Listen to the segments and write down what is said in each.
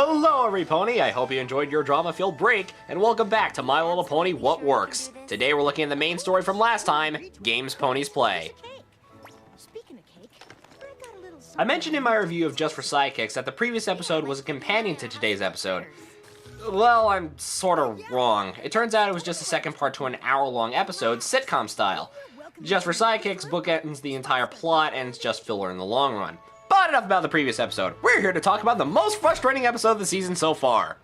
Hello every pony, I hope you enjoyed your drama-filled break, and welcome back to My Little Pony What Works. Today we're looking at the main story from last time, Games Ponies Play. I mentioned in my review of Just for Sidekicks that the previous episode was a companion to today's episode. Well, I'm sorta wrong. It turns out it was just a second part to an hour-long episode, sitcom style. Just for Sidekicks bookends the entire plot and it's just filler in the long run. But enough about the previous episode. We're here to talk about the most frustrating episode of the season so far.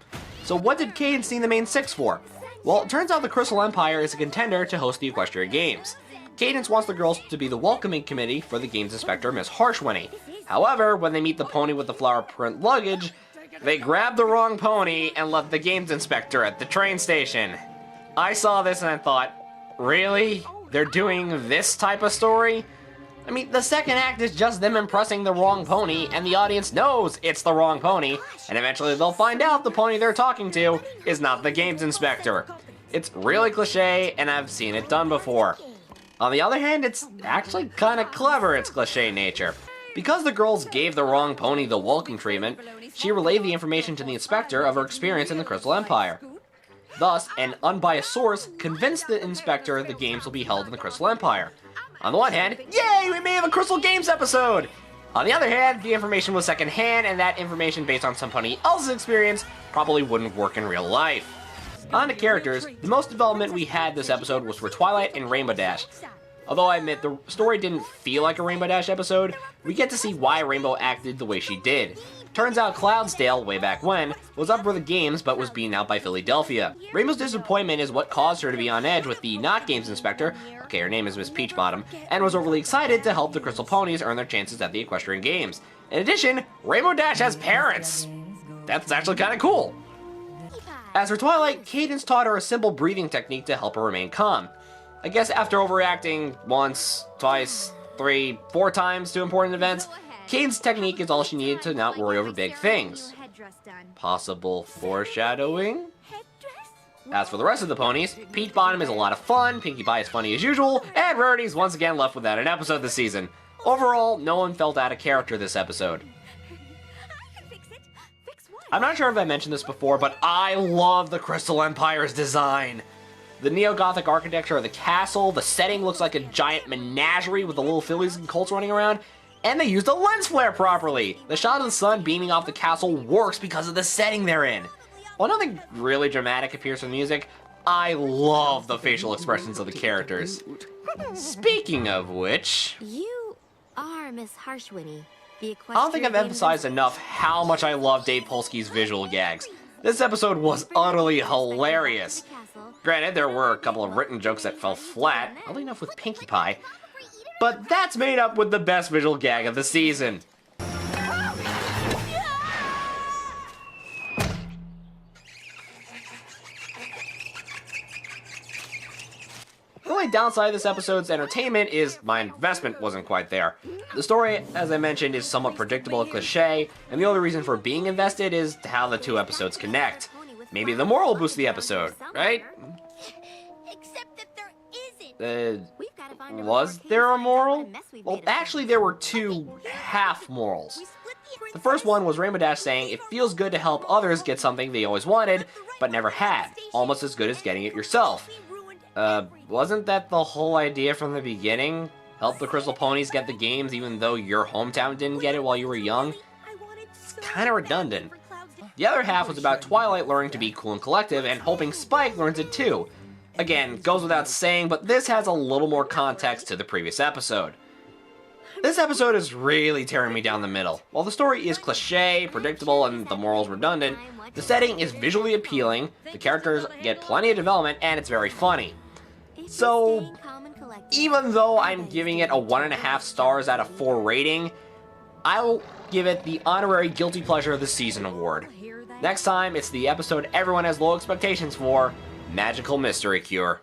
So what did Cadence need the main six for? Well, it turns out the Crystal Empire is a contender to host the Equestria Games. Cadence wants the girls to be the welcoming committee for the games inspector, Miss Harshwinny. However, when they meet the pony with the flower print luggage, they grab the wrong pony and left the games inspector at the train station. I saw this and I thought, really? They're doing this type of story? I mean, the second act is just them impressing the wrong pony, and the audience knows it's the wrong pony, and eventually they'll find out the pony they're talking to is not the games inspector. It's really cliche, and I've seen it done before. On the other hand, it's actually kind of clever, its cliche nature. Because the girls gave the wrong pony the welcome treatment, she relayed the information to the inspector of her experience in the Crystal Empire. Thus, an unbiased source convinced the inspector the games will be held in the Crystal Empire. On the one hand, yay, we may have a Crystal Games episode! On the other hand, the information was secondhand, and that information based on some pony else's experience probably wouldn't work in real life. On to characters, the most development we had this episode was for Twilight and Rainbow Dash. Although I admit the story didn't feel like a Rainbow Dash episode, we get to see why Rainbow acted the way she did. Turns out Cloudsdale, way back when, was up for the games but was beaten out by Philadelphia. Rainbow's disappointment is what caused her to be on edge with the not games inspector, okay, her name is Miss Peachbottom, and was overly excited to help the Crystal Ponies earn their chances at the Equestrian Games. In addition, Rainbow Dash has parents! That's actually kinda cool! As for Twilight, Cadence taught her a simple breathing technique to help her remain calm. I guess after overreacting once, twice, 3, 4 times to important events, Cadence's technique is all she needed to not worry over big things. Possible foreshadowing? As for the rest of the ponies, Peachbottom is a lot of fun, Pinkie Pie is funny as usual, and Rarity's once again left without an episode this season. Overall, no one felt out of character this episode. I'm not sure if I mentioned this before, but I love the Crystal Empire's design. The neo-Gothic architecture of the castle, the setting looks like a giant menagerie with the little fillies and colts running around, and they used a lens flare properly! The shot of the sun beaming off the castle works because of the setting they're in. While nothing really dramatic appears from the music, I love the facial expressions of the characters. Speaking of which... You are Miss Harshwinny, the Equestrian. I don't think I've emphasized enough how much I love Dave Polsky's visual gags. This episode was utterly hilarious. Granted, there were a couple of written jokes that fell flat, oddly enough with Pinkie Pie, but that's made up with the best visual gag of the season. The only downside of this episode's entertainment is my investment wasn't quite there. The story, as I mentioned, is somewhat predictable and cliche, and the only reason for being invested is how the two episodes connect. Maybe the moral boosts the episode, right? Except that there isn't. Was there a moral? Well, actually there were two half-morals. The first one was Rainbow Dash saying it feels good to help others get something they always wanted, but never had. Almost as good as getting it yourself. Wasn't that the whole idea from the beginning? Help the Crystal Ponies get the games even though your hometown didn't get it while you were young? It's kinda redundant. The other half was about Twilight learning to be cool and collective and hoping Spike learns it too. Again, goes without saying, but this has a little more context to the previous episode. This episode is really tearing me down the middle. While the story is cliche, predictable, and the morals redundant, the setting is visually appealing, the characters get plenty of development, and it's very funny. So, even though I'm giving it a 1.5 stars out of 4 rating, I'll give it the honorary Guilty Pleasure of the Season award. Next time, it's the episode everyone has low expectations for, Magical Mystery Cure.